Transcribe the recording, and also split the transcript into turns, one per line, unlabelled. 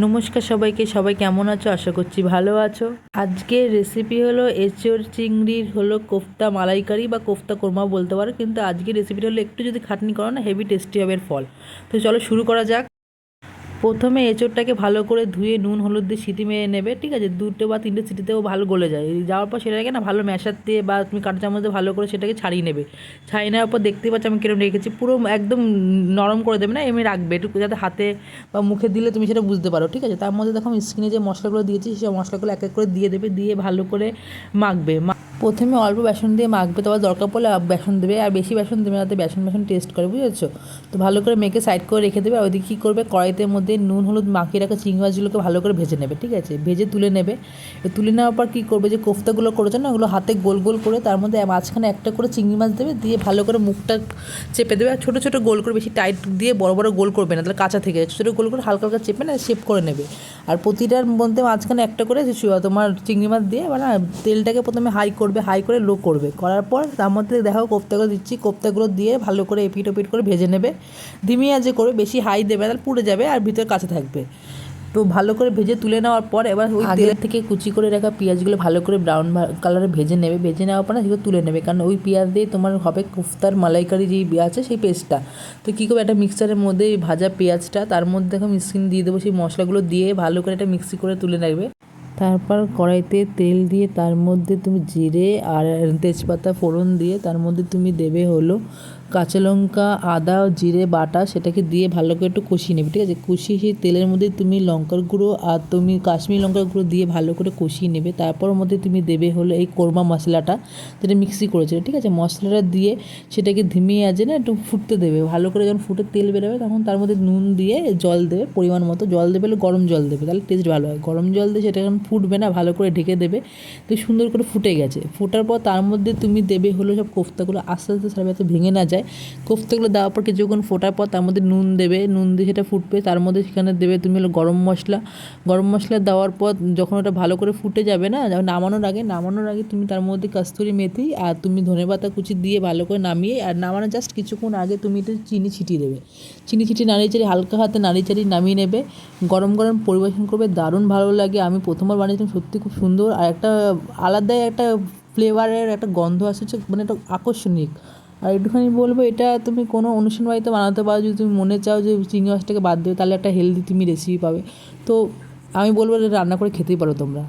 নমস্কার সবাইকে, সবাই কেমন আছো? আশা করছি ভালো আছো। আজকের রেসিপি হলো এঁচোড় চিংড়ির কোফতা মালাইকারি বা কোফতা কোরমা বলতে পারো, কিন্তু আজকের রেসিপিটা হলো একটু যদি খাটনি করো না, হেভি টেস্টি হবে এর ফল। তো চলো শুরু করা যাক। প্রথমে এঁচোড়টাকে ভালো করে ধুয়ে নুন হলুদ দিয়ে সিটি মেরে নেবে, ঠিক আছে? 2 বা 3টে সিটিতেও ভালো গলে যায়। যাওয়ার পর সেটাকে না ভালো ম্যাশার দিয়ে বা তুমি কাঁটা চামচ দিয়ে ভালো করে সেটাকে ছাড়িয়ে নেবে। ছাড়িয়ে নেওয়ার পর দেখতে পাচ্ছ আমি কিরকম রেখেছি, পুরো একদম নরম করে দেবে না, এমনি রাখবে একটু, যাতে হাতে বা মুখে দিলে তুমি সেটা বুঝতে পারো, ঠিক আছে? তার মধ্যে দেখো আমি স্কিনে যে মশলাগুলো দিয়েছি সেই মশলাগুলো এক এক করে দিয়ে দেবে, দিয়ে ভালো করে মাখবে। প্রথমে অল্প বেসন দিয়ে মাখবে, তারপর দরকার পড়লে বেসন দেবে, আর বেশি বেসন দেবে যাতে বেসন টেস্ট করে, বুঝেছো? তো ভালো করে মেখে সাইড করে রেখে দেবে। আর ওইদিকে কী করবে, কড়াইতে মধ্যে নুন হলুদ মাখিয়ে রাখা চিংড়ি মাছগুলোকে ভালো করে ভেজে নেবে, ঠিক আছে? ভেজে তুলে নেবে। তুলে নেওয়ার পর কী করবে, যে কোফতাগুলো করেছো না, ওগুলো হাতে গোল গোল করে তার মধ্যে মাঝখানে একটা করে চিংড়ি মাছ দেবে, দিয়ে ভালো করে মুখটা চেপে দেবে। আর ছোটো ছোটো গোল করে, বেশি টাইট দিয়ে বড় বড় গোল করবে না, তাহলে কাঁচা থেকে ছোটো ছোটো গোল করে হালকা হালকা চেপে না শেপ করে নেবে। আর প্রতিটার মধ্যে মাঝখানে একটা করে তোমার চিংড়ি মাছ দিয়ে মানে তেলটাকে প্রথমে হাই করবে, হাই করে লো করবে, করার পর তার মধ্যে দেখো কোফতাগুলো দিচ্ছি, কোফতাগুলো দিয়ে ভালো করে এপিট ওপিট করে ভেজে নেবে। ধিমি আঁচে করে, বেশি হাই দেবে তাহলে পুড়ে যাবে আর ভিতরে কাঁচা থাকবে। তো ভালো করে ভেজে তুলে নেওয়ার পর এবার ওই তেলের থেকে কুচি করে রাখা পেঁয়াজগুলো ভালো করে ব্রাউন কালারে ভেজে নেবে। ভেজে নেওয়ার পর না সেগুলো তুলে নেবে, কারণ ওই পেঁয়াজ দিয়ে তোমার হবে কোফতার মালাইকারি যেই আছে সেই পেস্টটা। তো কী করবে, একটা মিক্সারের মধ্যে এই ভাজা পেঁয়াজটা তার মধ্যে দেখো মিক্সিং দিয়ে দেবো, সেই মশলাগুলো দিয়ে ভালো করে একটা মিক্সি করে তুলে নেবে। তারপর কড়াইতে তেল দিয়ে তার মধ্যে তুমি জিরে আর তেজপাতা ফোড়ন দিয়ে তার মধ্যে তুমি দেবে হলো কাঁচা লঙ্কা, আদা, জিরে বাটা, সেটাকে দিয়ে ভালো করে একটু কষিয়ে নেবে, ঠিক আছে? কষিয়ে সেই তেলের মধ্যে তুমি লঙ্কার গুঁড়ো আর তুমি কাশ্মীরি লঙ্কার গুঁড়ো দিয়ে ভালো করে কষিয়ে নেবে। তারপর মধ্যে তুমি দেবে হলো এই কোরমা মশলাটা, যেটা মিক্সি করেছে, ঠিক আছে? মশলাটা দিয়ে সেটাকে ধিমিয়ে আঁচে না একটু ফুটতে দেবে। ভালো করে যখন ফুটে তেল বেরোবে তখন তার মধ্যে নুন দিয়ে জল দেবে, পরিমাণ মতো জল দেবে, গরম জল দেবে, তাহলে টেস্ট ভালো হয়। গরম জল দিয়ে সেটা যখন ফুটবে না ভালো করে ঢেকে দেবে। তো সুন্দর করে ফুটে গেছে, ফোটার পর তার মধ্যে তুমি দেবে হলো সব কোফতাগুলো আস্তে আস্তে সারা যাতে ভেঙে না যায়। কোফতাগুলো দেওয়ার পর কিছুক্ষণ ফোটার পর তার মধ্যে নুন দেবে, নুন দিয়ে সেটা ফুটবে। তার মধ্যে সেখানে দেবে তুমি হলো গরম মশলা। গরম মশলা দেওয়ার পর যখন ওটা ভালো করে ফুটে যাবে না, নামানোর আগে তুমি তার মধ্যে কস্তুরি মেথি আর তুমি ধনেপাতা কুচি দিয়ে ভালো করে নামিয়ে, আর নামানো জাস্ট কিছুক্ষণ আগে তুমি একটু চিনি ছিটিয়ে দেবে। চিনি ছিটিয়ে নাড়িয়ে হালকা হাতে নাড়িয়ে নামিয়ে নেবে। গরম গরম পরিবেশন করবে, দারুণ ভালো লাগে। আমি প্রথমবার বানিয়েছিলাম, সত্যি খুব সুন্দর, আর একটা আলাদাই একটা ফ্লেভারের একটা গন্ধ আসছে, মানে একটা আকর্ষণীয়। আর একটুখানি বলবো, এটা তুমি কোনো অনুষ্ঠান বাড়িতে বানাতে পারো, যদি তুমি মনে চাও যে চিংড়ি মাছটাকে বাদ দেবে, তাহলে একটা হেলদি তুমি রেসিপি পাবে। তো আমি বলবো এটা রান্না করে খেতেই পারো তোমরা।